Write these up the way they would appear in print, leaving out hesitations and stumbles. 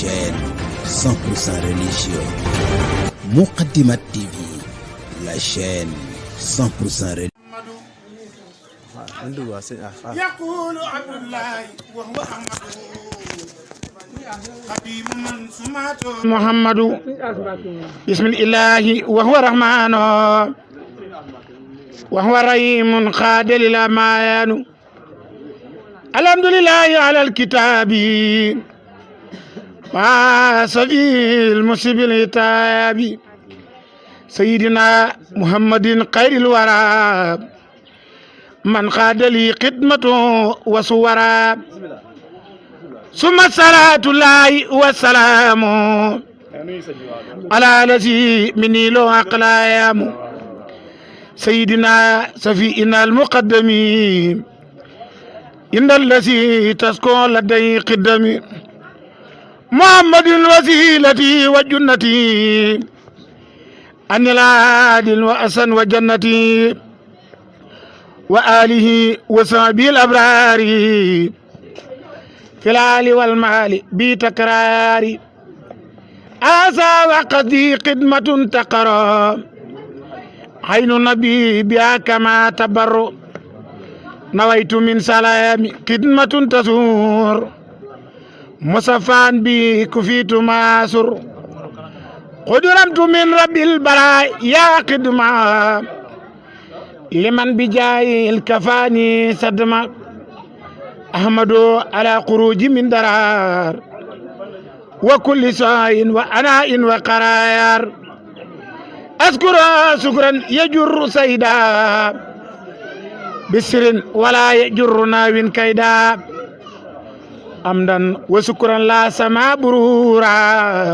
chaîne 100% religieux. Moukaddimat TV, la chaîne 100% religieuse. يقول عبد الله وهو محمد بسم الإله وهو رحمن وهو رحيم قادر إلى ما ينو. الحمد لله على الكتاب مع سبيل المصيب الهتاب سيدنا محمد خير الورى من قاد لي خدمته وصورا ثم الصلاة الله والسلام على الذي مني له أقلام سيدنا سفينا المقدم إن الذي تسكن لدي قدمي محمد الوسيلة وجنتي أن العادل وأسن وجنتي وآله وصحبه الأبرار في العال والمال بتكرار آسى وقدي خدمة تقرى عين النبي بها كما تبر نويت من سلام خدمة تسور مصفان بي كفيت ماسر قدرمت من رب البراء يا خدمة لمن بجاي الكفاني صدمة أحمد على خروج من درار وكل ساء وأناء وقرار أذكر شكرا يجر سيدا بسر ولا يجر ناو كيدا أمدا وشكرا لا سما برورا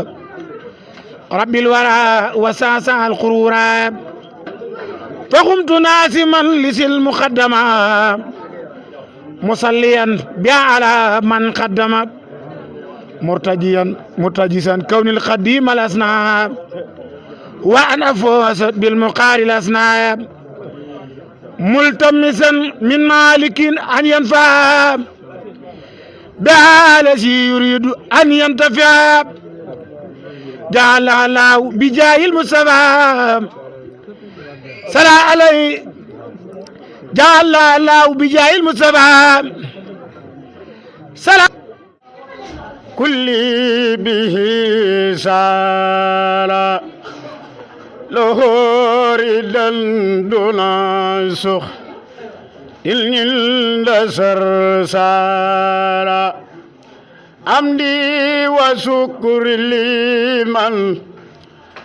رب الورى وساسا القرورا فقمت ناسما لسل مقدمة مصليا بها على من قدم مرتجيا مرتجسا كون القديم الأسنى وأنا فوز بالمقار الأسنى ملتمسا من مالك أن ينفع بها الذي يريد أن ينتفع جعل الله بجاه المصطفى صلى عليه جعل الله بجاه المصطفى صلى كل به سارا لهور دون سخ الندسر سارا أمدي وشكر لمن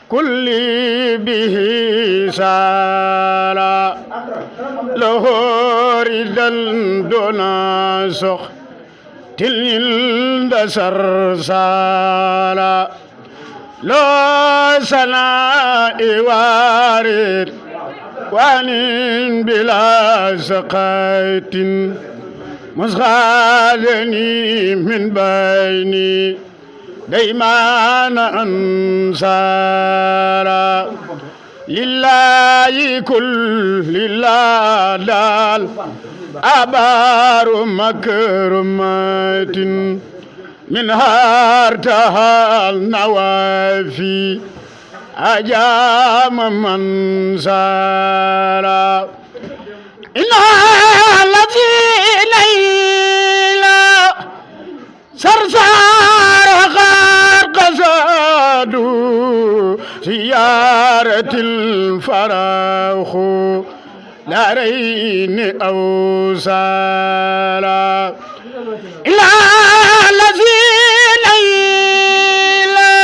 كل به سارا لهور دون سخ الندسر سارا لو سنا وارد وان بلا سقايت مسغالني من بيني ديمان أنصارا لله كل لله دال أبار مكرمات من هارتها النوافي أجام من سارا إنها التي ليلى سرسار غرق زادوا سيارة الفراخ لا رين أو سارا إلا الذي ليلى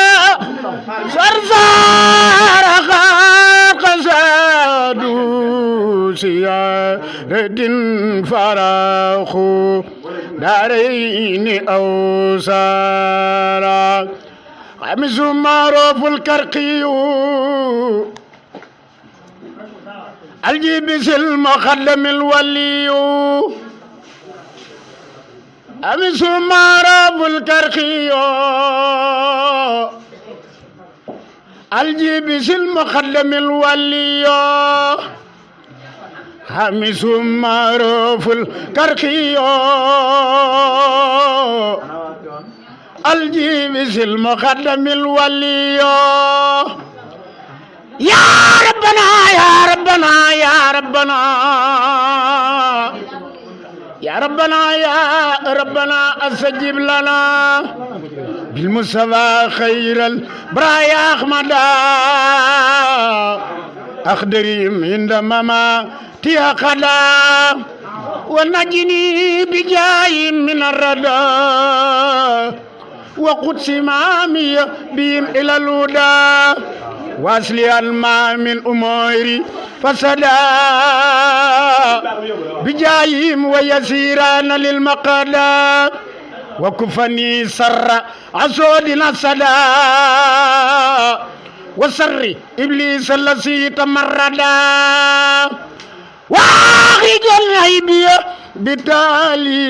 سرسار غرق زادوا سيارة فراخ دارين أو سارا خمس معروف الكرقي الجيبس المخدم الولي خمس معروف الكرقي الجيبس المخدم الولي خمس معروف الكرقي الجيبس المقدم الولي يا ربنا يا ربنا يا ربنا يا ربنا يا ربنا استجب لنا بالمصطفى خير البرايا احمد اخدريم عند مماتي قدا ونجني بجاي من الردى وقدس مامي بهم الى الهدى واسلي الماء من اموري فسدا بجايهم ويسيران للمقادا وكفني سر عسودنا سدا وسر ابليس الذي تمردا واخرج العيب بالتالي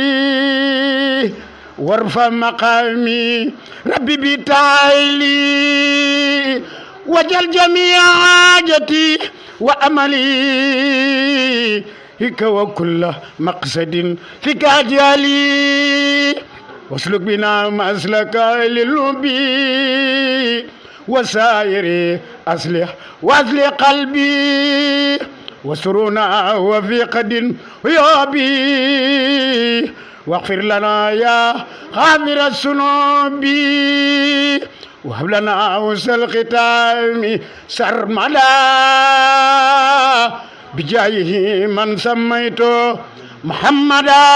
وارفع مقامي ربي بالتالي وجل جميع حاجتي وأملي هيك وكل مقصد فيك أجالي واسلك بنا مسلك للنبي وسائري أصلح وأصلح قلبي وسرنا وفي قد ويابي واغفر لنا يا غافر الذنوب وهب لنا وسط الختام سرمدا بجايه من سميته محمدا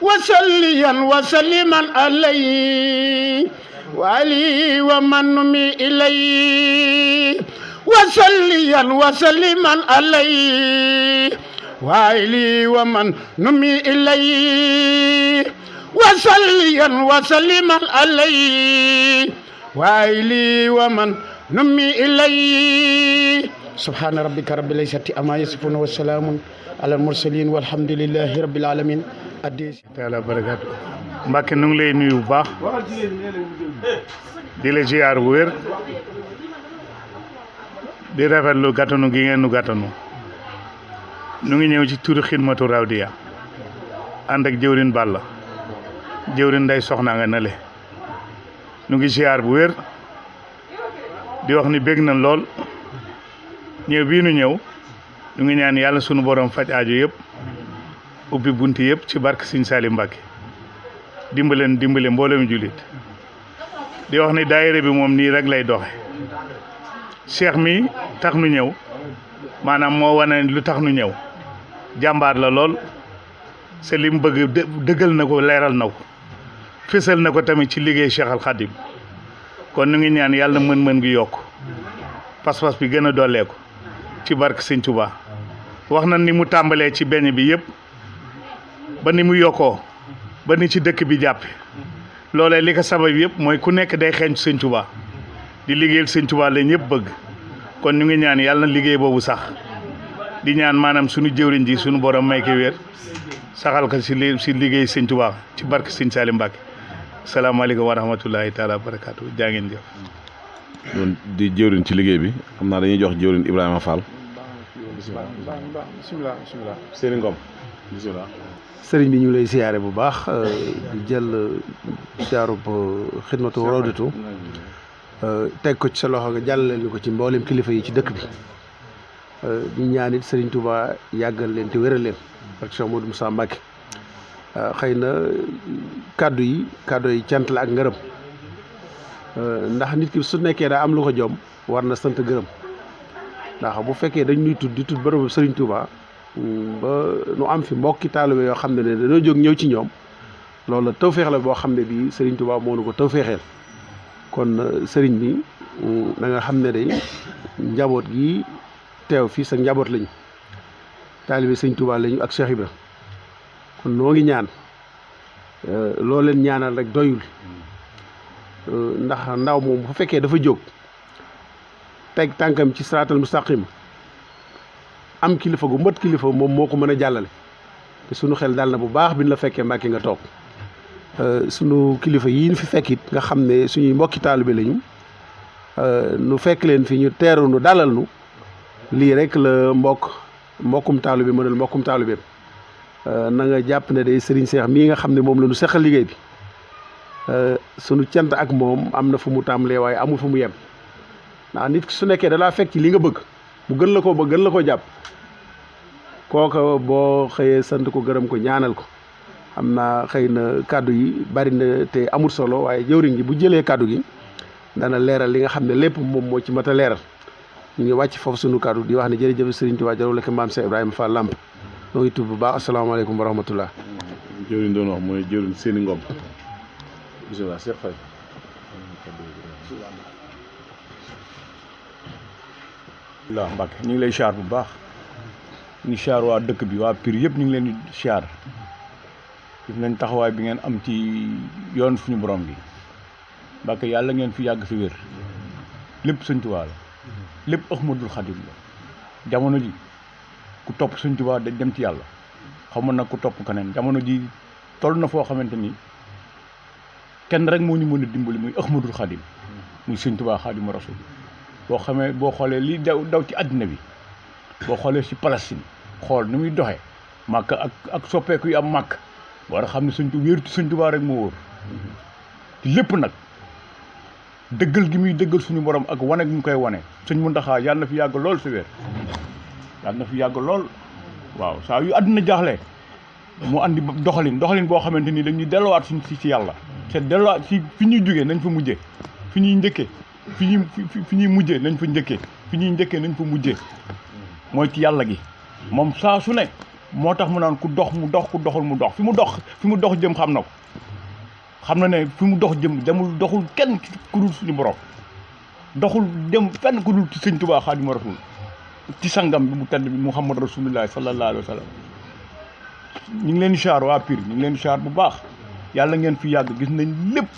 وصليا وسلما عليه وعلي ومن نمي إليه وصليا وسلما عليه وعلي ومن نمي إليه وصليا وسلما عليه وعلي ومن نمي إليه سبحان ربك رب العزة عما يصفون والسلام على المرسلين والحمد لله رب العالمين addi taala barakaatu Mbàkke nu ngi lay nuyu bu baax di la ziar bu wér di rafetlu gàttanu gi ngeen nu gàttanu nu ngi ñëw ci turu Xidmatu Rawdiya ànd ak jëwrin Balla jëwrin Ndey Soxna nga nale nu ngi ziar bu wér di wax ni bég na lool ñëw bii nu ñëw nu ngi ñaan yàlla sunu borom faj aajo yëpp ubbi bunti yëpp ci barke Sëñ Saaliw Mbàkke dimbale mboolem jullit di wax ni daayira bi moom nii rek lay doxe cheikh mi tax nu ñëw maanaam moo wane lu tax nu ñëw jàmbaar la lool c'est li mu bëgg dëggal na ko leeral na ko fésal na ko tamit ci liggéey Cheikh Al Khadim kon nu ngi ñaan yàlla mën-mën gi yokk pas-pas bi gën a dolleeku ci barke Sëñ Tuubaa wax na ni mu tàmbalee ci beñ bi yëpp ba ni mu yokkoo ba ni ci dëkk bi jàppe loolee li ko sabab yëpp mooy ku nekk day xeeñ Sëñ Tuubaa di liggéeyal Sëñ Tuubaa la ñëpp bëgg kon ñu ngi ñaan yàlla na liggéey boobu sax di ñaan maanaam suñu jëwriñ ji suñu borom may ko wér saxal ko si liggéey Sëñ Tuubaa ci barke Sëñ Saaliw Mbàkke salaamaaleykum wa rahmatullahi taala wa barakaatu jaa ngeen jëf. doon di jëwriñ ci liggéey bi xam naa dañuy jox jëwriñ Ibrahima Fall. bisimilah. Serigne Ngom bisimilah. sëriñ bi ñu lay siyaare bu baax di jël siyaarub Xidmatu Rawdatu teg ko ci sa loxo nga jàllale ñu ko ci mboolem kilifa yi ci dëkk bi di ñaan it Sëriñ Tuubaa yàggal leen te wéral leen ak Cheikh Modou Moussa Mbacké xëy na kàddu yi cant la ak ngërëm ndax nit ki su nekkee daa am lu ko jom war na sant gërëm ndax bu fekkee dañ ñuy tudd di tudd bërëbu Sëriñ Tuubaa ba nu am fi mbokki taalibe yoo xam ne dañoo jóg ñëw ci ñoom loolu tawféex la boo xam ne bii Sëriñ Tuubaa moo nu ko tawféexeel kon sëriñ bi da nga xam ne day njaboot gi teew fii sa njaboot lañu taalibe Sëriñ Tuubaa lañu ak Cheikh Ibra kon noo ngi ñaan loo leen ñaanal rek doyul ndax ndaw moom bu fekkee dafa jóg teg tànkam ci siraatal mustaqim am kilifa gu mët kilifa moom moo ko mën a jàllale te sunu xel dal na bu baax bi ñu la fekkee Mbàkke nga toog sunu kilifa yi ñu fi fekkit nga xam ne suñuy mbokki taalibe lañu nu fekk leen fi ñu teeru nu dalal nu lii rek la mbokkum taalibe mënal mbokkum taalibeem na nga jàpp ne day Serigne Cheikh mii nga xam ne moom la nu seqal liggéey bi sunu cant ak moom am na fu mu tàmbalee waaye amul fu mu yem ndax nit su nekkee da laa fekk ci li nga bëgg mu gën la koo bëgg gën la koo jàpp kooka boo xëyee sant ko gërëm ko ñaanal ko xam naa xëy na kàddu yi bari na te amul solo waaye jëwriñ gi bu jëlee kàddu gi dana leeral li nga xam ne lépp moom moo ci mat a leeral ñu ngi wàcc foofu sunu kàddu di wax ne jërëjëf Serigne Touba jaraw la ko maam Cheikh Ibrahima Fall Lamp noo ngi tudd bu baax asalaamaaleykum wa rahmatullah. jëwriñ doon wax mooy jëwriñ seeni ngom bisimilah Cheikh Faye. waaw Mbacke ñu ngi lay siyaar bu baax ñu siyaar waa dëkk bi waa Pire yëpp ñu ngi leen di siyaar gis nañ taxawaay bi ngeen am ci yoon suñu borom bi Mbacke yàlla ngeen fi yàgg fi wér lépp Sëñ Tuubaa la lépp Ahmadul Xadim la jamono ji ku topp Sëñ Tuubaa da dem ci yàlla xaw ma nag ku topp keneen jamono ji toll na foo xamante ni kenn rek moo ñu mën a dimbali muy Ahmadul Xadim muy Sëñ Tuubaa Xaadimu Rasuul boo xoolee li daw ci àddina bi boo xoolee ci Palestine xool ni muy doxee màkk ak soppeeku yi am màkk war a xam ne wéeru ci Sëñ Tuubaa rek moo wóor ci lépp nag dëggal gi muy dëggal suñu borom ak wane gi mu koy wane Sëñ Muntaxaa yàlla na fi yàgg lool sa wér yàlla na fi yàgg lool waaw saa yu àddina jaaxle mu andi doxalin boo xamante ni dañuy delluwaat suñ ci yàlla te delluwaat ci fi ñuy jógee nañ fa mujjee fi ñuy njëkkee fi ñuy mujjee nañ fa njëkkee fi ñuy njëkkee nañ fa mujjee mooy ci yàlla gi moom saa su ne moo tax mu naan ku dox mu dox ku doxul mu dox fi mu dox jëm xam na ko xam na ne fi mu dox jëm doxul kenn ku dul suñu borom doxul dem fenn ku dul ci Sëñ Tuubaa Xaadimu Rasuul ci sangam bi bu tedd bi Muhammad Rasulullah sallallahu alayhi wa sallam ñu ngi leen di siyaar waa Pire ñu ngi leen di siyaar bu baax yàlla ngeen fi yàgg gis nañ lépp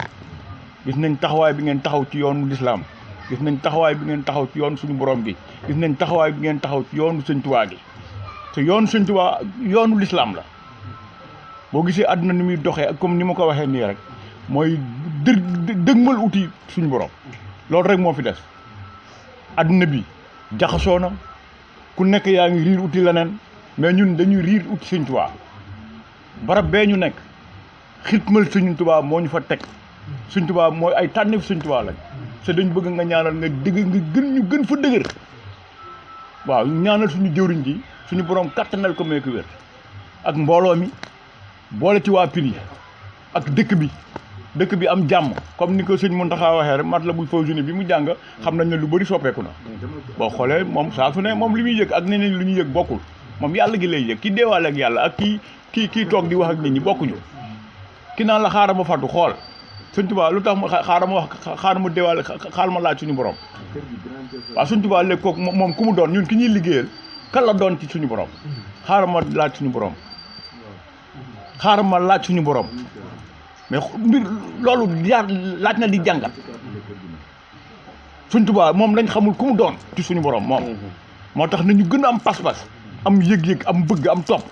gis nañ taxawaay bi ngeen taxaw ci yoonu lislaam gis nañ taxawaay bi ngeen taxaw ci yoonu suñu borom gi gis nañ taxawaay bi ngeen taxaw ci yoonu Sëñ Tuubaa gi te yoonu Sëñ Tuubaa yoonu lislaam la boo gisee àdduna ni muy doxee ak comme ni ma ko waxee nii rek mooy dëgmal uti suñu borom loolu rek moo fi des àdduna bi jaxasoo na ku nekk yaa ngi riir uti leneen mais ñun dañuy riir uti Sëñ Tuubaa barab bee ñu nekk xitmal Sëñ Tuubaa moo ñu fa teg Sëñ Tuubaa mooy ay tànneef Sëñ Tuubaa lañ te dañ bëgg nga ñaanal nga gën fa dëgër waaw ñaanal suñu jëwriñ ji suñu borom kattanal ko mee ko wér ak mbooloo mi boole ci waa Pire yi ak dëkk bi am jàmm comme ni ko Sëñ Muntaxa waxee rek Matlabul Fawzayni bi mu jàng xam nañ ne lu bëri soppeeku na boo xoolee moom saa su ne moom li muy yëg ak neneen lu ñuy yëg bokkul moom yàlla gi lay yëg ki deewaale ak yàlla ak kii toog di wax ak nit ñi bokkuñu ki naan la xaaral ma fàttu xool Sëñ Tuubaa lu tax ma xaaral ma deewaale xaaral ma laaj suñu borom waaw Sëñ Tuubaa léegi kooku moom ku mu doon ñun ki ñuy liggéeyal kan la doon ci suñu borom xaaral ma laaj suñu borom mais mbir loolu laaj na di jàngat Sëñ Tuubaa moom lañ xamul ku mu doon ci suñu borom moom moo tax nañu gën a am pas-pas am yëg-yëg am bëgg am topp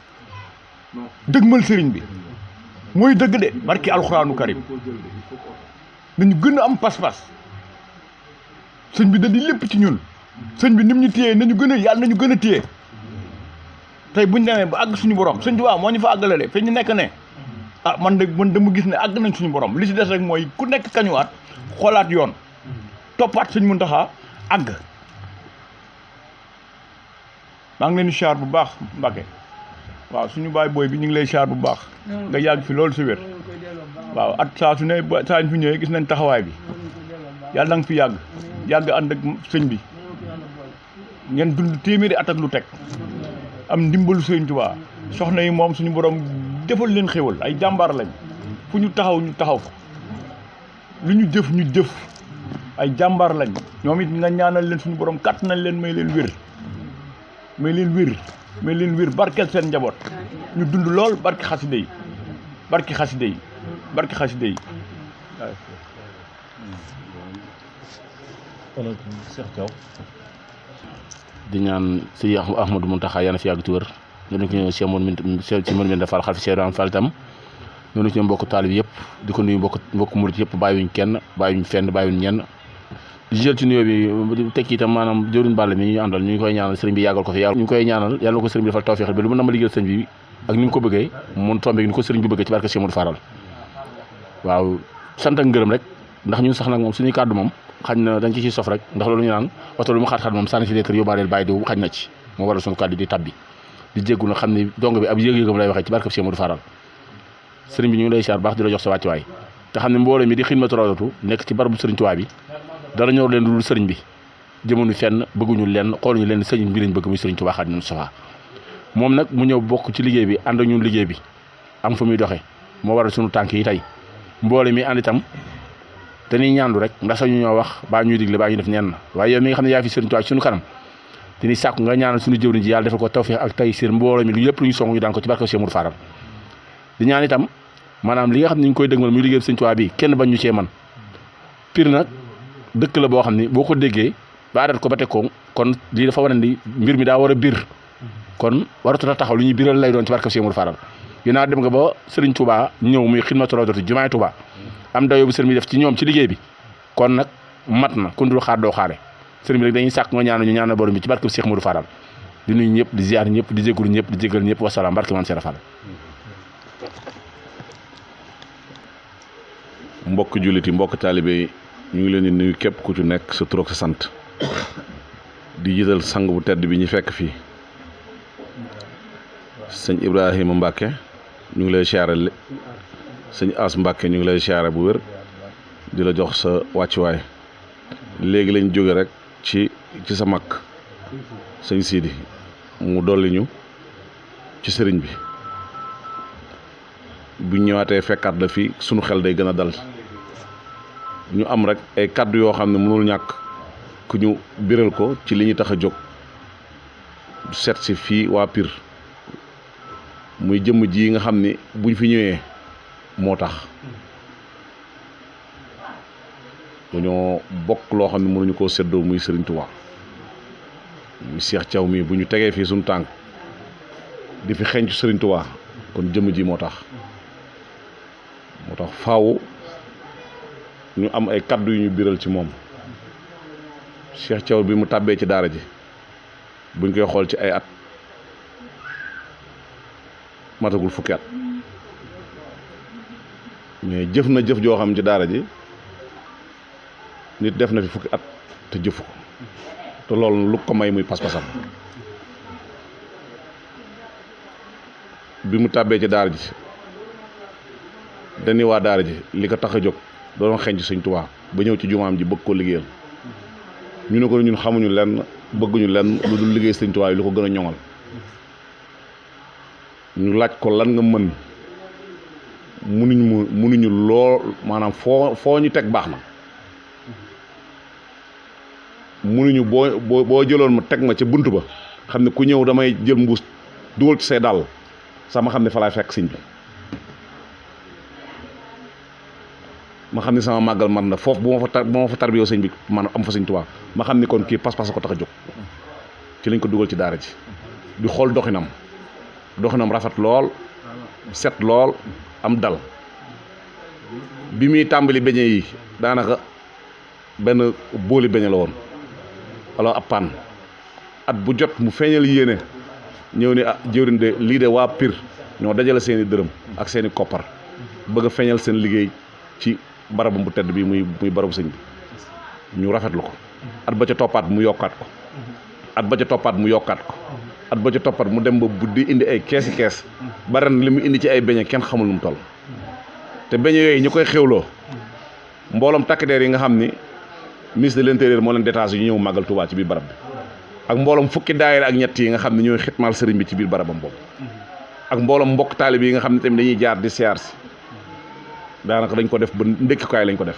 dëgmal sëriñ bi mooy dëgg de barki alxuraanu karim nañu gën a am pas-pas sëñ bi da di lépp ci ñun sëñ bi nim ñu téyee nañu gën a yàlla nañu gën a téye tey buñ demee ba àgg suñu borom Sëñ Tuubaa moo ñu fa àggale de fi ñu nekk ne man dama gis ne àgg nañ suñu borom li ci des rek mooy ku nekk kañuwaat xoolaat yoon toppaat Sëñ Muntaxa àgg maa ngi leen di siyaar bu baax Mbacke waaw suñu baay booy bi ñu ngi lay siyaar bu baax nga yàgg fi loolu si wér waaw at saa su ne saa ñu fi ñëwee gis nañ taxawaay bi yàlla na nga fi yàgg ànd ak sëñ bi ngeen dund téeméeri at ak lu teg am ndimbalu Sëñ Tuubaa soxna yi moom suñu borom defal leen xéwal ay jàmbaar lañ fu ñu taxaw fa lu ñu jëf ay jàmbaar lañ ñoom it nga ñaanal leen suñu borom kàtt nañ leen may leen wér barkeel seen njaboot ñu dund lool barki xasida yi di ñaan si Ahmadou Muntaxa yàlla na fi yàgg ci wér ñoo ko ñëw si mën min defal xalifa Cheikh Ibrahima Fall itam ñoo ci mbokk taalib yëpp di ko nuyu mbokk murit yëpp bàyyiwuñ kenn bàyyiwuñ fenn bàyyiwuñ ñenn di jël ci nuyoo bi tekki itam maanaam jëwriñ Balla mi ñu àndal ñu ngi koy ñaanal sëriñ bi yàggal ko fi ñu ngi koy ñaanal yàlla na ko sëriñ bi defal tawfeex bi lu mu na ma liggéeyal sëriñ bi ak ni mu ko bëggee mun tombé ni ko sëriñ bi bëggee ci barke Cheikh Modou Faral waaw sant ak ngërëm rek ndax ñun sax nag moom suñuy kàddu moom xañ na dañ ci sof rek ndax loolu ñu naan oto lu mu xaat-xaat moom sànni si leetar yóbbaaleel bàyyi diw xañ na ci moo waral suñu kàddu di tabbi di jéggu na xam ni dong bi ab yëg-yëgam lay waxee ci barkab Cheikh Modou Faral sëriñ bi ñu ngi lay siyaar baax di la jox sa wàccuwaay te xam ne mbooloo mi di Xidmatu Rawdatu nekk ci barabu sëriñ Tuubaa bi dara ñor leen dul sëriñ bi jëmonu fenn bëgguñu leen xooluñu leen sëriñ bi lañ bëgg muy sëriñ Tuubaa Xaadimu Mustafaa moom nag mu ñëw bokk ci liggéey bi ànd ak ñun liggéey bi am fu muy doxee moo waral suñu tànk yi tey mboole mi ànd itam dañuy ñaandu rek ndax sañu ñoo wax baa ñuy digle baa ñu def ñenn waaye yow mi nga xam ne yaa fi sëriñ Tuubaa ci suñu kanam dañuy sàkku nga ñaanal suñu jëwriñ ji yàlla defal ko tawfeex ak tay seen mbooloo mi lu yëpp lu ñu song ñu daan ko ci barke Cheikh Modou Faral di ñaan itam maanaam li nga xam ne ñu ngi koy dëgmal muy liggéey sëriñ Tuubaa bi kenn bañ ñu cee man Pire nag dëkk la boo xam ne boo ko déggee ba adat ko ba teg ko kon lii dafa war a ni mbir mi daa war a bir kon waratu taxaw lu ñuy biral lay doon ci barke Cheikh Modou Faral ginnaaw dem nga ba sëriñ Touba ñëw muy Xidmatu Rawdatu jumaay Touba am dayoo bu sëriñ bi def ci ñoom ci liggéey bi kon nag mat na ku dul xaar doo xaare sëriñ bi rek dañuy sàkk nga ñaanal ñu ñaanal borom bi ci barke Cheikh Modou Faral di nuyu ñëpp di ziar ñëpp di jégalu ñëpp di jégal ñëpp wasalaam barke man Cheikh Fall. mbokk jullit yi mbokk taalibe yi ñu ngi leen di nuyu képp ku ci nekk sa tur ak sa sant di jiital sang bu tedd bi ñu fekk fii sëñ Ibrahima Mbacke ñu ngi lay siyaare sëñ As Mbacke ñu ngi lay siyaare bu wér di la jox sa wàccuwaay léegi lañ jóge rek ci sa mag sëñ Sidi mu dolli ñu ci sëriñ bi bu ñëwaatee fekkaat la fii sunu xel day gën a dal ñu am rek ay kàddu yoo xam ne mënul ñàkk ku ñu biral ko ci li ñu tax a jóg seet si fii waa Pire muy jëmm ji nga xam ni buñ fi ñëwee moo tax dañoo bokk loo xam ne mënuñu koo séddoo muy Sëriñ Tuubaa muy Cheikh Thiaw mi bu ñu tegee fii suñu tànk di fi xencu Sëriñ Tuubaa kon jëmm ji moo tax faaw ñu am ay kaddu yu ñu biral ci moom Cheikh Thiaw bi mu tàbbee ci daara ji buñ koy xool ci ay at matagul fukki at mais jëf na jëf joo xam ci daara ji nit def na fi fukki at te jëfu ko te loolu lu ko may muy pas-pasam bi mu tàbbee ci daara ji dañuy waa daara ji li ko tax a jóg doon xeeñ ci Sëñ Tuubaa ba ñëw ci jumaam ji bëgg ko liggéeyal ñu ne ko ñun xamuñu lenn bëgguñu lenn lu dul liggéey Sëñ Tuubaa yi lu ko gën a ñoŋal ñu laaj ko lan nga mën munuñu lool maanaam foo ñu teg baax na munuñu boo jëloon ma teg ma ca bunt ba xam ne ku ñëw damay jël mbuus dugal ci say dàll sax ma xam ne fa laay fekk sëñ bi ma xam ne sama màggal man na foofu bu ma fa tarbiyoo sëñ bi man am fa Sëñ Tuubaa ma xam ni kon kii pas-pas ko tax a jóg ci lañ ko dugal ci daara ji di xool doxinam rafet lool set lool am dal bi muy tàmbali beñe yi daanaka benn booli beñe la woon walla ab paan at bu jot mu feeñal yéene ñëw ni jëwriñ de lii de waa Pire ñoo dajale seeni dërëm ak seeni koppar bëgg a feeñal seen liggéey ci barabam bu tedd bi muy barabu sëñ bi ñu rafetlu ko at ba ca toppaat mu yokkaat ko at ba ca toppaat mu yokkaat ko at ba ca toppaat mu dem ba buddi indi ay kees ba ren li mu indi ci ay beñe kenn xamul nu mu toll te beñe yooyu ñu koy xewloo mbooloom takk der yi nga xam ni ministre de l'intérieur moo leen détaché yu ñëw màggal Touba ci biir barab bi ak mbooloom fukki daayira ak ñett yi nga xam ne ñooy xitmaal sëriñ bi ci biir barabam boobu ak mbooloom mbokk taalib yi nga xam ne tamit dañuy jaar di siyaar si daanaka dañ ko def ba ndékkikaay lañ ko def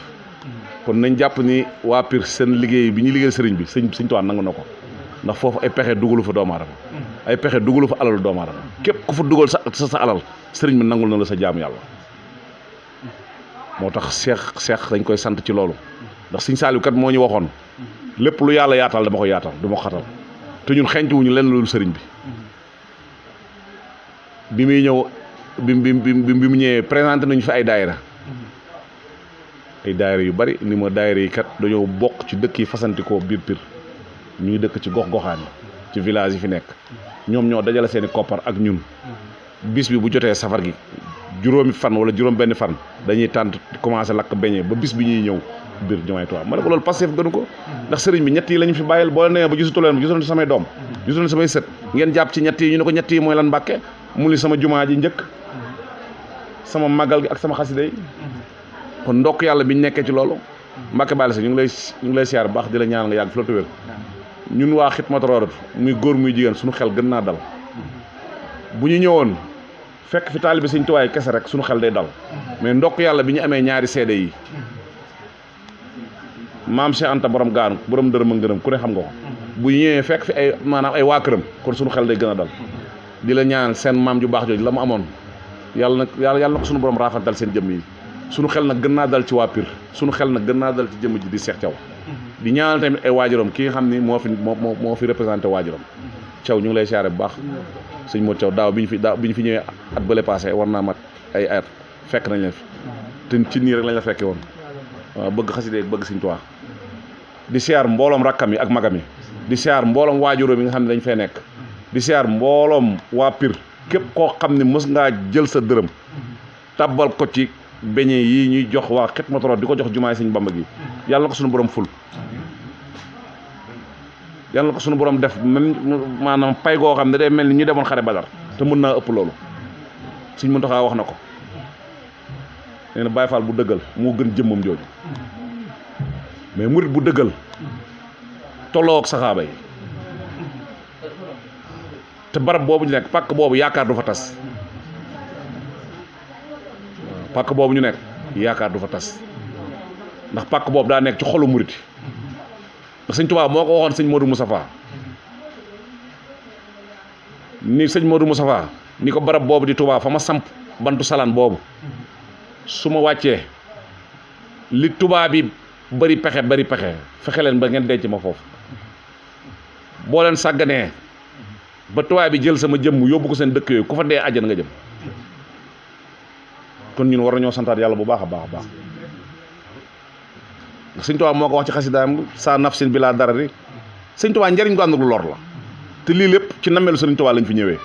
kon nañ jàpp ni waa Pire seen liggéey bi ñuy liggéey sëriñ bi Sëñ Tuubaa nangu na ko ndax foofu ay pexe dugalu fa doomu aadama ay pexe dugalu fa alalu doomu aadama képp ku fa dugal sa alal sëriñ bi nangul na la sa jaamu yàlla moo tax seex dañ koy sant ci loolu ndax Sëñ Saaliw kat moo ñu waxoon lépp lu yàlla yaatal dama ko yaatal du ma ko xatal te ñun xencuwuñu lenn loolu sëriñ bi muy ñëw bi mu ñëwee présenté nañu fi ay daayira yu bari ni ma daayira yi kat dañoo bokk ci dëkk yi fasantikoo biir Pire ñu ngi dëkk ci gox-goxaan yi ci village yi fi nekk ñoom ñoo dajale seeni koppar ak ñun bis bi bu jotee safar gi juróomi fan wala juróom benn fan dañuy tànt commencé lakk beñe ba bis bi ñuy ñëw biir jumaay Tuubaa ma ne ko loolu Pastef gënu ko ndax sëriñ bi ñett yi la ñu fi bàyyil boo nee ba gisatu leen gisatu samay doom gisatu samay sët ngeen jàpp ci ñett yi ñu ne ko ñett yi mooy lan Mbàkke mu ni sama jumaa ji njëkk sama màggal gi ak sama xasida yi kon ndokk yàlla bi ñu nekkee ci loolu Mbàkke Balla Sy ñu ngi lay siyaar bu baax di la ñaan nga yàgg fi la tawér ñun waa Xidmatul Rawdatu muy góor muy jigéen suñu xel gën naa dal bu ñu ñëwoon fekk fi taalibe Sëñ Tuubaa kese rek suñu xel day dal mais ndokk yàlla bi ñu amee ñaari seede yi maam Cheikh Anta borom gaanu borom dërëm ak ngërëm ku ne xam nga ko bu ñëwee fekk fi ay maanaam ay waa këram kon suñu xel day gën a dal di la ñaan seen maam ju baax jooju la mu amoon yàlla na ko suñu borom raafantal seen jëmm yi suñu xel nag gën naa dal ci waa Pire suñu xel nag gën naa dal ci jëmm ji di Cheikh Thiaw di ñaanal tamit ay waajuram ki nga xam ni moo fi représenté waajuram Thiaw ñu ngi lay siyaare bu baax sëñ Modou Thiaw daaw bi ñu fi ñëwee at bële passé war naa mat ay at fekk nañ leen fi te ci nii rek lañ la fekkee woon waaw bëgg xasida bëgg Sëñ Tuubaa di siyaar mbooloom rakkam yi ak magam yi di siyaar mbooloom waajuram yi nga xam ne dañ fay nekk di siyaar mbooloom waa Pire képp koo xam ne mës ngaa jël sa dërëm tabbal ko ci beñe yi ñuy jox waa Xidmatul Rawdatu di ko jox jumaay Sëñ Bamba gi yàlla na ko suñu borom ful yàlla na ko suñu borom def même maanaam pay goo xam ne day mel ni ñu demoon xare Badar te mën naa ëpp loolu Sëñ Muntaxa wax na ko nee na Baay Faal bu dëggal moo gën jëmmam jooju mais murit bu dëggal tolloo ak saxaaba yi te barab boobu ñu nekk pàkk boobu yaakaar du fa tas pàkk boobu ñu nekk yaakaar du fa tas ndax pàkk boobu daa nekk ci xolu murit ndax Sëñ Tuubaa moo ko waxoon sëñ Modou Moustapha ni sëñ Modou Moustapha ni ko barab boobu di Tuubaa fa ma samp bantu salaan boobu su ma wàccee li tubaab bi bari pexe fexe leen ba ngeen denc ma foofu boo leen sàgganee ba tubaab bi jël sama jëmm yóbbu ko seen dëkk yooyu ku fa dee àjjana nga jëm kon ñun war nañoo santaat yàlla bu baax a baax a baax Sëñ Tuubaa moo ko wax ci xasidaam sa nafsin bi laa dara ri Sëñ Tuubaa njëriñ ko ànd ak lu lor la te lii lépp ci nammeelu Sëñ Tuubaa lañ fi ñëwee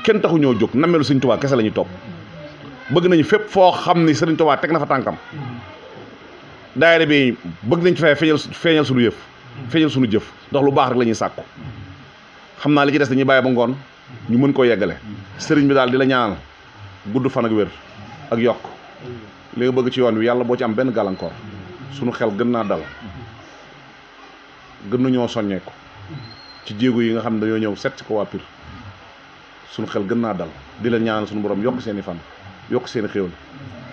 kenn taxu ñoo jóg nammeelu Sëñ Tuubaa kese la ñuy topp bëgg nañu fépp foo xam ni Sëñ Tuubaa teg na fa tànkam daayira bi bëgg nañ ci fay feeñal suñu yëf feeñal suñu jëf ndax lu baax rek la ñuy sàkku xam naa li ci des dañuy bàyyi ba ngoon ñu mën koo yeggale sëriñ bi daal di la ñaanal gudd fan ak wér ak yokk li nga bëgg ci yoon wi yàlla boo ci am benn gàllankoor suñu xel gën naa dal gën nañoo soññeeku ci jéego yi nga xam ne dañoo ñëw set ci ko waa Pire suñu xel gën naa dal di la ñaanal suñu borom yokk seen i fan yokk seen i xéwal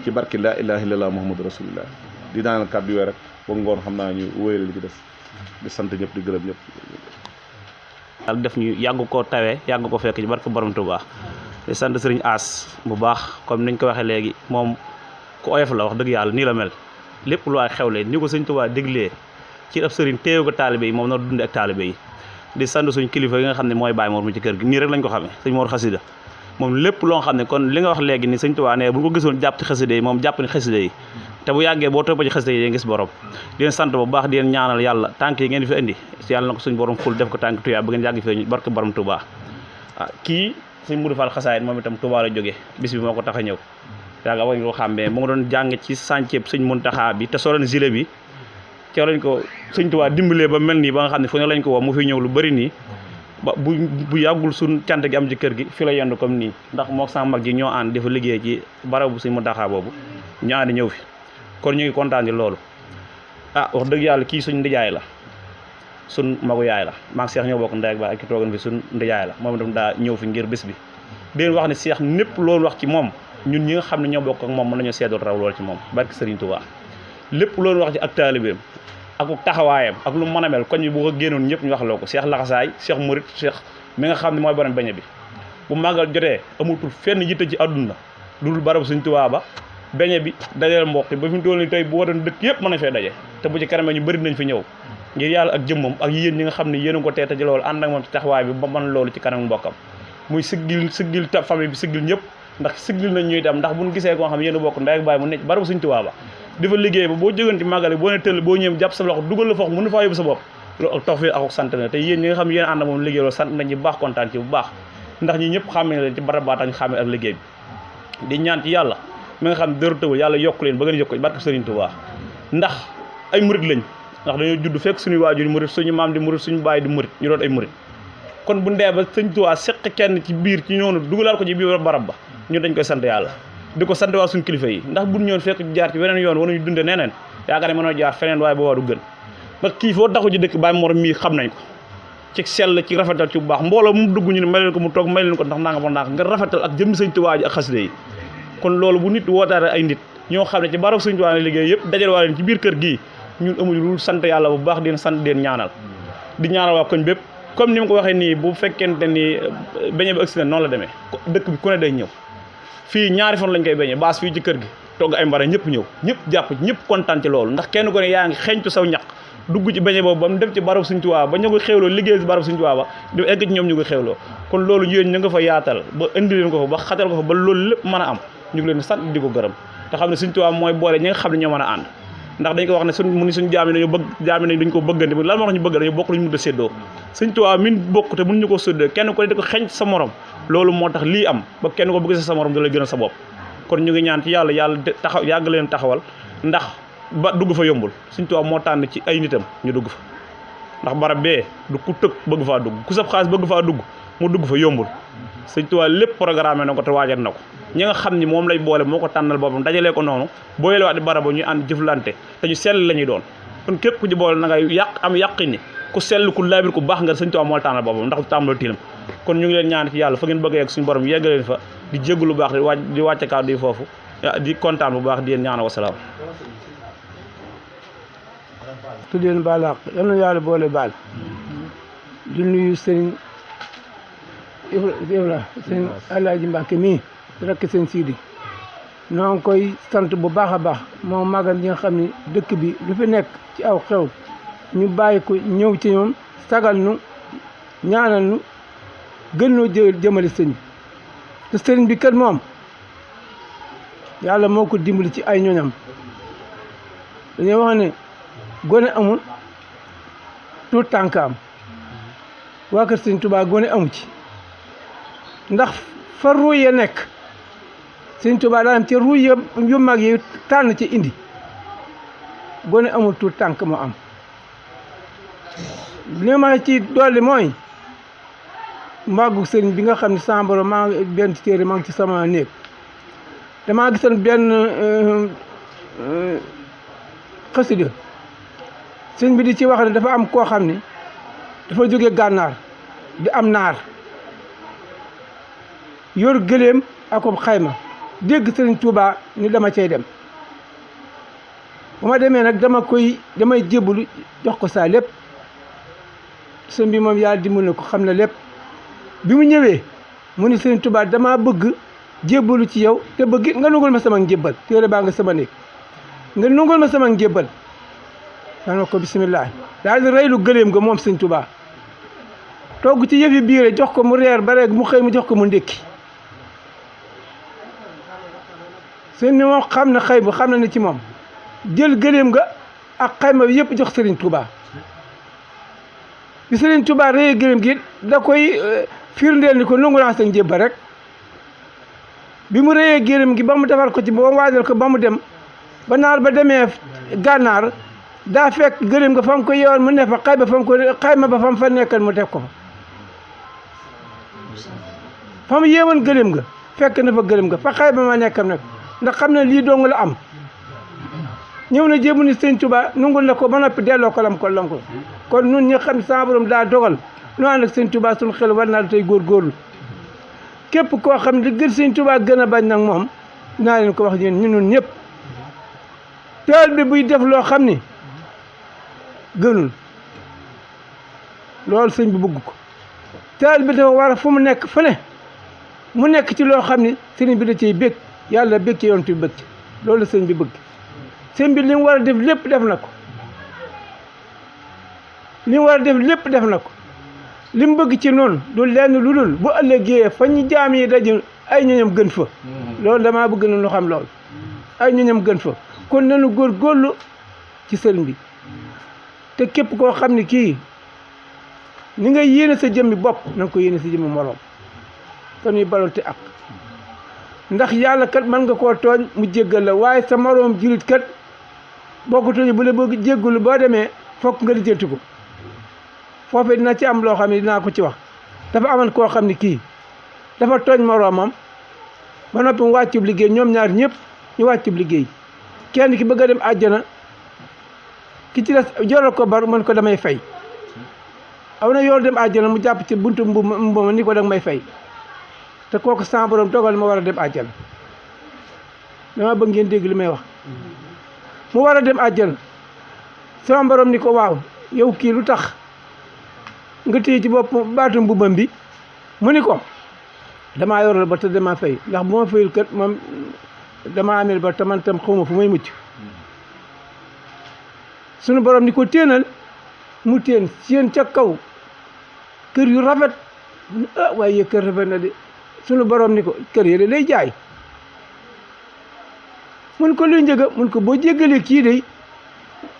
ci barki laa ilaaha illallaah muhammadu rasulullah di daanal kàddu yooyu rek ba ngoon xam naa ñu wéyale li ci des di sant ñëpp di gërëm ñëpp. yàlla def ñu yàgg koo tawee yàgg ko fekk ci barke borom Touba di sant sëriñ As bu baax comme niñ ko waxee léegi moom ku oyof la wax dëgg yàlla nii la mel lépp lu waay xewle ni ko sëñ Touba déglee ci ab sëriñ téye ko taalibe yi moom na dund ak taalibe yi di sant suñ kilifa yi nga xam ne mooy Baye Mor mu ci kër gi nii rek lañ ko xamee sëñ Mor xasida moom lépp loo xam ne kon li nga wax léegi ni sëñ Touba ne bu ko gisoon jàpp ci xasida yi moom jàpp ni xasida yi te bu yàggee boo toppee ci xasida yi gis borom di leen sant bu baax di leen ñaanal yàlla tànk yi ngeen fi indi si yàlla na ko suñ borom ful def ko tànk tuyaa ba ngeen yàgg fi barke borom Touba kii sëñ Modou Fall xasaayit moom itam Touba la jógee bis bi moo ko tax a ñëw yàgga wañ ko xàmmee mu nga doon jàng ci sànceeb sëñ Muntaxa bi te soloon gilet bi ci lañ ko sëñ Touba dimbalee ba mel nii ba nga xam ne fu ne lañ ko woo mu fi ñëw lu bëri nii ba bu yàggul suñ cant gi am ci kër gi fi la yendu comme nii ndax moo sama mag ji ñoo ànd dafa liggéey ci barabu sëñ Muntaxa boobu ñu ànd ñëw fi kon ñu ngi kontaan ci loolu wax dëgg yàlla kii suñ ndijaay la suñ magu yaay la maa ngi Seex ñoo bokk ndey ak baay ak ki toogan fi suñ ndijaay la moom itam daa ñëw fi ngir bés bi di leen wax ne Seex népp loolu wax ci moom ñun ñi nga xam ne ñoo bokk ak moom mën nañoo seedoon raw loolu ci moom barke Sëriñ Tuubaa lépp loolu wax ci ak taalibeem ak taxawaayam ak lu mën a mel koñ bi bu ko génnoon ñëpp ñu wax loo ko Seex laxasaay Seex murit Seex mi nga xam ne mooy borom beñe bi bu màggal jotee amutul fenn yitte ci àdduna lu dul barabu Sëriñ Tuubaa ba beñe bi dajeel mbokk ba fi mu toll nii tey bu waroon dëkk yëpp mën nañ fee daje te bu ci kanamee ñu bëri nañ fi ñëw ngir yàlla ak jëmmam ak yéen ñi nga xam ne yéen a ko teeta ji loolu ànd ak moom ci taxawaay bi ba mën loolu ci kanam mbokkam muy siggil ta famille bi siggil ñëpp ndax siggil nañ ñuy dem ndax buñ gisee koo xam ne yéen a bokk ndey ak baay mu nekk barabu Sëriñ Tuubaa ba dafa liggéey ba boo jógoon ci màggal boo ne tëll boo ñëw jàpp sa loxo dugal la foofu mën na faa yóbbu sa bopp loolu ak tawfeex ak sant na te yéen ñi nga xam ne yéen ànd ak moom liggéey loolu sant nañ ci bu baax kontaan ci bu baax ndax ñi ñëpp xàmmee leen ci barab baa tax ñu xàmmee ak liggéey bi di ñaan ci yàlla mi nga xam ne dëru tëwul yàlla yokk leen ba ngeen yokk barke Serigne Touba ndax ay murit lañ ndax dañoo judd fekk suñu waajur di murit suñu maam di murit suñu baay di murit ñu doon ay murit kon bu ndee ba Serigne Touba seq kenn ci biir ci ñoonu dugalaal ko ci biir barab ba ñun dañ koy sant yàlla di ko sant waa suñu kilifa yi ndax buñ ñëwoon fekk jaar ci weneen yoon wala ñu dunde neneen yaakaar ne mënoo jaar feneen waaye boobaa du gën ba kii foo taxu ci dëkk Baye Mor mii xam nañ ko ci sell ci rafetal ci bu baax mbooloo mu dugg ñu ne may leen ko mu toog may leen ko ndax nanga ba nga rafetal ak jëmmi Sëñ Tuubaa ji ak xasida yi kon loolu bu nit wootaate ay nit ñoo xam ne ci barab Sëñ Tuubaa liggéey yëpp dajal waa leen ci biir kër gii ñun amuñu lu sant yàlla bu baax di sant di ñaanal di ñaanal waa koñ bépp comme ni ma ko waxee nii bu fekkente ni beñe bi accident noonu la demee dëkk bi ku ne day ñëw fii ñaari fan lañ koy beñe baas fii ci kër gi togg ay mbara ñëpp ñëw ñëpp jàpp ñëpp kontaan ci loolu ndax kenn ko ne yaa ngi xeeñtu saw ñaq dugg ci beñe boobu ba mu dem ci barab Sëñ Tuubaa ba ñu ko xewloo liggéey ci barab Sëñ Tuubaa ba di egg ci ñoom ñu ko xewloo kon loolu yéen ñu nga fa yaatal ba indi leen ko fa ba xatal ko fa ba loolu lépp mën a am ñu ngi leen sant di ko gërëm te xam ne Sëñ Tuubaa mooy boole ñi nga xam ne ñoo mën a ànd ndax dañ ko wax ne suñu jaam yi dañu bëgg jaam yi dañ ko bëggante lan moo tax ñu bëgg dañu bokk luñu mën a séddoo Sëñ Tuubaa min bokk te mënuñu ko séddoo kenn ko di ko xeñ sa morom loolu moo tax lii am ba kenn ko bëgg sa morom da lay gën a sa bopp kon ñu ngi ñaan ci yàlla taxaw yàgg leen taxawal ndax ba dugg fa yombul Sëñ Tuubaa moo tànn ci ay nitam ñu dugg fa ndax barab bee du ku tëg bëgg faa dugg ku sab xaalis bëgg faa dugg mu dugg fa yombul Sëñ Tuubaa lépp programme na ko te waajal na ko ñi nga xam ni moom lay boole moo ko tànnal boppam dajalee ko noonu booyele waat di baraba ñu ànd jëflante te ñu sell la ñuy doon kon képp ku ci boole na ngay am yàqi ni ku sell ku laabir ku baax nga Sëñ Tuubaa moo la tànnal boppam ndax du tàmmal tilim kon ñu ngi leen ñaan ci yàlla fa ngeen bëgg yegg suñu borom yegg leen fa di jégg lu baax di wàcce kàddu yi foofu di kontaan bu baax di leen ñaan wasalaam tudd leen baal àq yal na yàlla boole baal di nuyu sëñ Ibra sëñ Alaaji Mbàkke mii rekk sëñ Sidi noo ngi koy sant bu baax a baax moo magal ñi nga xam ne dëkk bi lu fi nekk ci aw xew ñu bàyyi ko ñëw ci ñoom sagal nu ñaanal nu gën noo jëmale sëñ bi te sëriñ bi kat moom yàlla moo ko dimbali ci ay ñoñam dañoo wax ne gone amul tuut tànk am waa kër Sëñ Tuubaa gone amu ci ndax fa ruuy ya nekk Sëñ Tuubaa daanam ci ruuy yu mag yi tànn ci indi gone amul tuut tànk moo am li ma ci dolli mooy màggu sëriñ bi nga xam ne sama borom maa ngi benn téere maa ngi ci sama néeg damaa gisoon benn xasida sëñ bi di ci wax ne dafa am koo xam ne dafa jóge gànnaar di am naar yor gëléem akob xayma dégg sëriñ Tuubaa ni dama cay dem bu ma demee nag damay jébbalu jox ko saa lépp sëñ bi moom yàlla dimbali na ko xam na lépp bi mu ñëwee mu ni sëriñ Tuubaa dama bëgg jébbalu ci yow te bëgg nga nungul ma sama njébbal téere baa nga sama néeg nga nungul ma sama njébbal dana ko bisimilah daal di reylu gëléem nga moom Sëñ Tuubaa togg ci yëfi biire jox ko mu reer ba rek mu xëy mu jox ko mu ndékki sëñ ni moom xam na xëy bu xam na ne ci moom jël gëléem nga ak xayma bi yëpp jox Sëriñ Tuubaa bi Sëriñ Tuubaa reyee gëléem gi da koy firndeel ni ko nungu naa sa njébbal rek bi mu reyee gëléem gi ba mu defar ko ci ba mu waajal ko ba mu dem ba naar ba demee gànnaar daa fekk gëléem nga fa mu ko yeewal mu ne fa xayma ba fa mu fa nekkal mu teg ko fa mu yeewoon gëléem nga fekk na fa gëléem nga fa xayma ma nekkam nag ndax xam ne lii dong la am ñëw na jéemu ni Sëñ Tuubaa nungul na ko ba noppi delloo ko lam ko kon nun ñi xam sa borom daa dogal nu ànd ak Sëñ Tuubaa suñu xel war naa tey góorgóorlu képp koo xam ne di gën Sëñ Tuubaa gën a bañ nag moom naa leen ko wax yéen ñu nun ñëpp teel bi buy def loo xam ni gënul loolu sëñ bi bëgg ko teel bi dafa war a fu mu nekk fu ne mu nekk ci loo xam ni sëriñ bi da ciy bég yàlla bég ci yoon ti bëgg loolu sëñ bi bëgg sëñ bi li mu war a def lépp def na ko li mu war a def lépp def na ko li mu bëgg ci noonu du lenn lu dul bu ëllëgee fa ñu jaam yi daje ay ñoñam gën fa loolu damaa bëgg na ñu xam loolu ay ñoñam gën fa kon nañu góorgóorlu ci sëriñ bi te képp koo xam ne kii ni nga yéene sa jëmmi bopp na nga ko yéene sa jëmmi moroom te ñuy balonte ak ndax yàlla kat mën nga koo tooñ mu jéggal la waaye sa moroom julit kat boo ko tooñee bu la bëgg jéggalu boo demee fokk nga lijjanti ko foofee dina ci am loo xam ne dinaa ko ci wax dafa amoon koo xam ne kii dafa tooñ moroomam ba noppi mu wàccub liggéey ñoom ñaar ñëpp ñu wàccub liggéey kenn ki bëgg a dem àjjana ki ci des joral ko bar mën ko damay fay aw na yoon dem àjjana mu jàpp ci buntu mbuma ni ko danga may fay te kooku sama borom dogal ma war a dem àjjana dama bëgg ngeen dégg li may wax mu war a dem àjjana sama borom ni ko waaw yow kii lu tax nga téye ci bopp baatu mbubam bi mu ni ko damaa yoral ba te dama fay ndax bu ma fayul kat moom damaa amel ba te man tam xawma fu may mucc sunu borom ni ko téenal mu téen seen ca kaw kër yu rafet ah waaye kër rafet na de sunu borom ni ko kër yi lay jaay mun ko luy njëga mun ko boo jéggalee kii de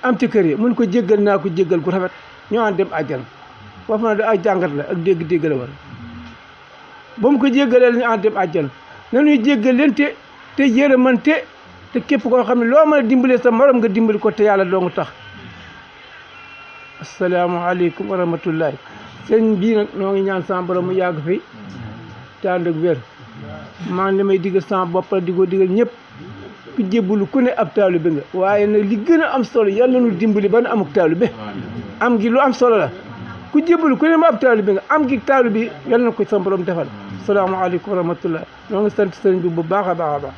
am ci kër yi mun ko jéggal naa ko jéggal gu rafet ñoo an dem àjjana foofu na da ay jàngat la ak dégg-dégg la war ba mu ko jéggalee la ñu an dem àjjana nañuy jéggal leen te yërëmante te képp koo xam ne loo mën a dimbalee sa morom nga dimbali ko te yàlla doongu tax asalaamaaleykum wa rahmatullahi sëñ bii nag noo ngi ñaan sama borom mu yàgg fi te ànd ak wér man li may digal sama bopp la di ko digal ñëpp ku jébbalu ku ne ab taalibe nga waaye nag li gën a am solo yàlla nu dimbali ba nu amuk taalibe am gi lu am solo la ku jébbalu ku ne ma ab taalibe nga am gi taalibe yàlla na ko sama borom defal asalaamaaleykum wa rahmatullahi noo ngi sant sëñ bi bu baax a baax a baax